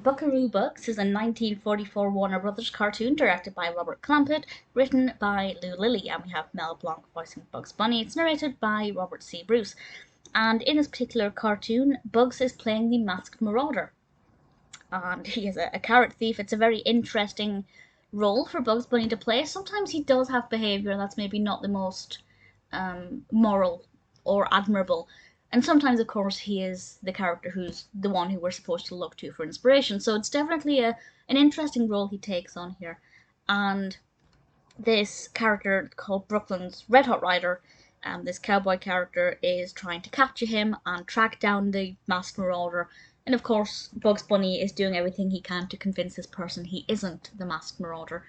Buckaroo Books is a 1944 Warner Brothers cartoon directed by Robert Clampett, written by Lou Lilly, and we have Mel Blanc voicing Bugs Bunny. It's narrated by Robert C. Bruce, and in this particular cartoon, Bugs is playing the masked marauder, and he is a carrot thief. It's a very interesting role for Bugs Bunny to play. Sometimes he does have behaviour that's maybe not the most moral or admirable. And sometimes, of course, he is the character who's the one who we're supposed to look to for inspiration. So it's definitely an interesting role he takes on here. And this character called Brooklyn's Red Hot Rider, this cowboy character, is trying to capture him and track down the masked marauder. And of course, Bugs Bunny is doing everything he can to convince this person he isn't the masked marauder.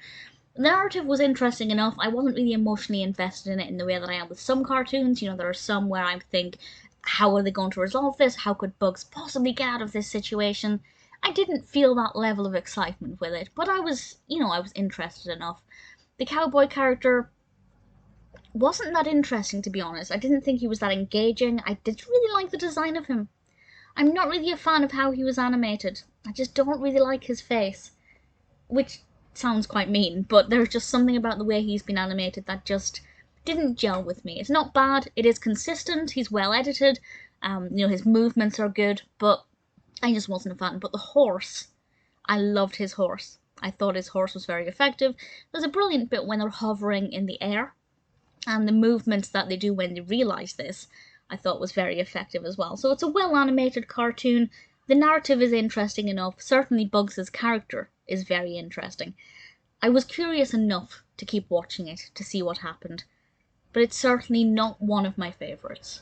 The narrative was interesting enough. I wasn't really emotionally invested in it in the way that I am with some cartoons. You know, there are some where I think, how are they going to resolve this? How could Bugs possibly get out of this situation? I didn't feel that level of excitement with it, but I was interested enough. The cowboy character wasn't that interesting, to be honest. I didn't think he was that engaging. I did really like the design of him. I'm not really a fan of how he was animated. I just don't really like his face, which sounds quite mean, but there's just something about the way he's been animated that just didn't gel with me. It's not bad, it is consistent, he's well edited, his movements are good, but I just wasn't a fan. But the horse, I loved his horse. I thought his horse was very effective. There's a brilliant bit when they're hovering in the air, and the movements that they do when they realise this, I thought was very effective as well. So it's a well animated cartoon. The narrative is interesting enough. Certainly Bugs' character is very interesting. I was curious enough to keep watching it to see what happened, but it's certainly not one of my favourites.